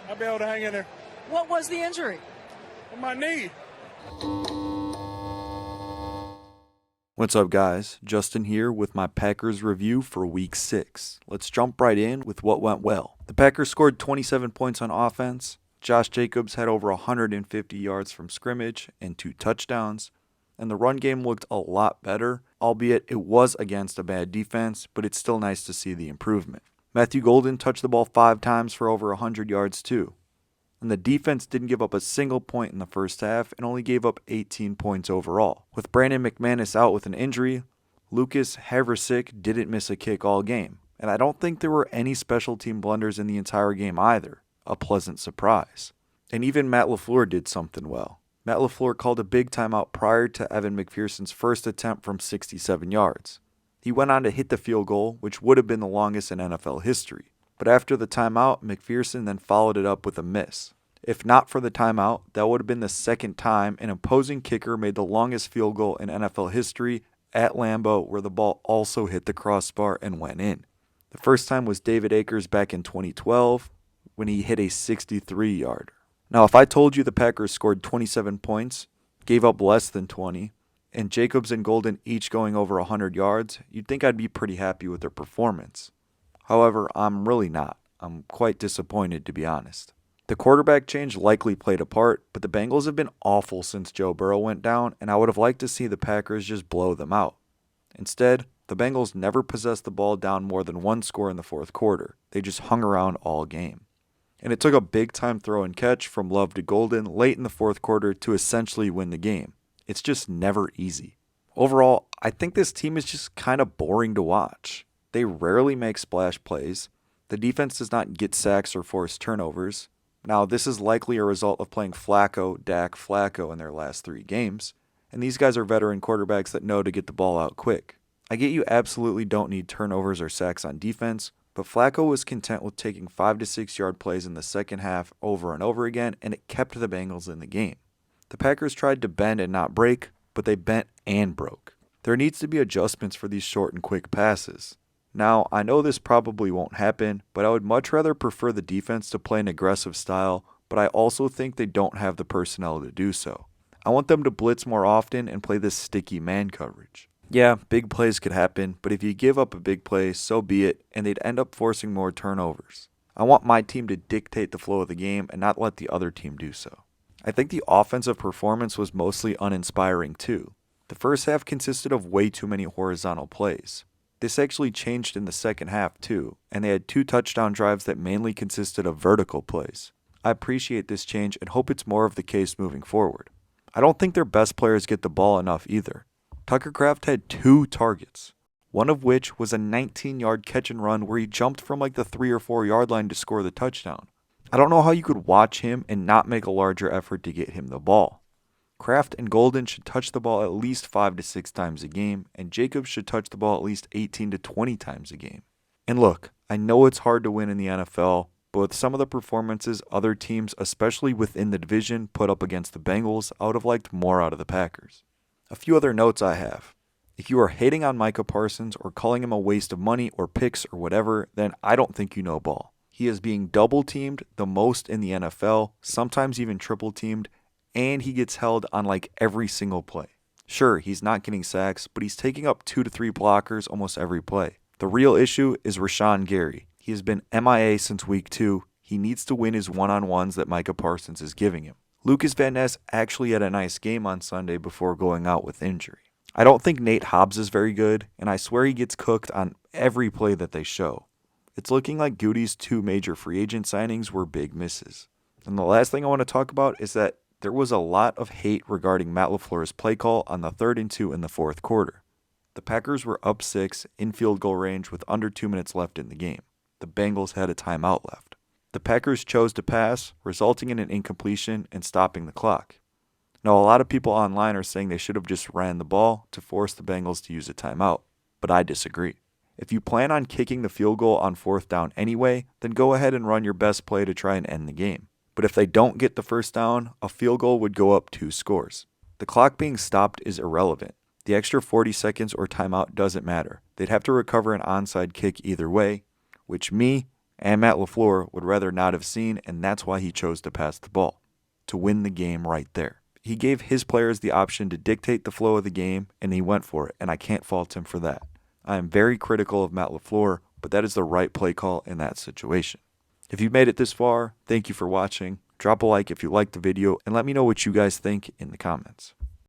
I'll be able to hang in there. What was the injury? My knee. What's up, guys? Justin here with my Packers review for Week 6. Let's jump right in with what went well. The Packers scored 27 points on offense. Josh Jacobs had over 150 yards from scrimmage and 2 touchdowns. And the run game looked a lot better, albeit it was against a bad defense, but it's still nice to see the improvement. Matthew Golden touched the ball 5 times for over 100 yards too. And the defense didn't give up a single point in the first half and only gave up 18 points overall. With Brandon McManus out with an injury, Lucas Haversick didn't miss a kick all game. And I don't think there were any special team blunders in the entire game either. A pleasant surprise. And even Matt LaFleur did something well. Matt LaFleur called a big timeout prior to Evan McPherson's first attempt from 67 yards. He went on to hit the field goal, which would have been the longest in NFL history. But after the timeout, McPherson then followed it up with a miss. If not for the timeout, that would have been the second time an opposing kicker made the longest field goal in NFL history at Lambeau, where the ball also hit the crossbar and went in. The first time was David Akers back in 2012 when he hit a 63-yarder. Now, if I told you the Packers scored 27 points, gave up less than 20, and Jacobs and Golden each going over 100 yards, you'd think I'd be pretty happy with their performance. However, I'm really not. I'm quite disappointed, to be honest. The quarterback change likely played a part, but the Bengals have been awful since Joe Burrow went down, and I would have liked to see the Packers just blow them out. Instead, the Bengals never possessed the ball down more than 1 score in the fourth quarter. They just hung around all game. And it took a big-time throw and catch from Love to Golden late in the fourth quarter to essentially win the game. It's just never easy. Overall, I think this team is just kind of boring to watch. They rarely make splash plays. The defense does not get sacks or force turnovers. Now, this is likely a result of playing Dak Flacco in their last 3 games, and these guys are veteran quarterbacks that know to get the ball out quick. I get you absolutely don't need turnovers or sacks on defense, but Flacco was content with taking 5 to 6 yard plays in the second half over and over again, and it kept the Bengals in the game. The Packers tried to bend and not break, but they bent and broke. There needs to be adjustments for these short and quick passes. Now, I know this probably won't happen, but I would much rather prefer the defense to play an aggressive style, but I also think they don't have the personnel to do so. I want them to blitz more often and play this sticky man coverage. Yeah, big plays could happen, but if you give up a big play, so be it, and they'd end up forcing more turnovers. I want my team to dictate the flow of the game and not let the other team do so. I think the offensive performance was mostly uninspiring too. The first half consisted of way too many horizontal plays. This actually changed in the second half too, and they had 2 touchdown drives that mainly consisted of vertical plays. I appreciate this change and hope it's more of the case moving forward. I don't think their best players get the ball enough either. Tucker Kraft had 2 targets, one of which was a 19-yard catch and run where he jumped from like the 3 or 4 yard line to score the touchdown. I don't know how you could watch him and not make a larger effort to get him the ball. Kraft and Golden should touch the ball at least 5 to 6 times a game, and Jacobs should touch the ball at least 18 to 20 times a game. And look, I know it's hard to win in the NFL, but with some of the performances other teams, especially within the division, put up against the Bengals, I would have liked more out of the Packers. A few other notes I have. If you are hating on Micah Parsons or calling him a waste of money or picks or whatever, then I don't think you know ball. He is being double-teamed the most in the NFL, sometimes even triple-teamed, and he gets held on like every single play. Sure, he's not getting sacks, but he's taking up 2 to 3 blockers almost every play. The real issue is Rashawn Gary. He has been MIA since week 2. He needs to win his one-on-ones that Micah Parsons is giving him. Lucas Van Ness actually had a nice game on Sunday before going out with injury. I don't think Nate Hobbs is very good, and I swear he gets cooked on every play that they show. It's looking like Goody's 2 major free agent signings were big misses. And the last thing I want to talk about is that there was a lot of hate regarding Matt LaFleur's play call on the 3rd and 2 in the fourth quarter. The Packers were up 6 in field goal range with under 2 minutes left in the game. The Bengals had a timeout left. The Packers chose to pass, resulting in an incompletion and stopping the clock. Now, a lot of people online are saying they should have just ran the ball to force the Bengals to use a timeout, but I disagree. If you plan on kicking the field goal on 4th down anyway, then go ahead and run your best play to try and end the game. But if they don't get the first down, a field goal would go up 2 scores. The clock being stopped is irrelevant. The extra 40 seconds or timeout doesn't matter. They'd have to recover an onside kick either way, which and Matt LaFleur would rather not have seen, and that's why he chose to pass the ball, to win the game right there. He gave his players the option to dictate the flow of the game, and he went for it, and I can't fault him for that. I am very critical of Matt LaFleur, but that is the right play call in that situation. If you made it this far, thank you for watching. Drop a like if you liked the video, and let me know what you guys think in the comments.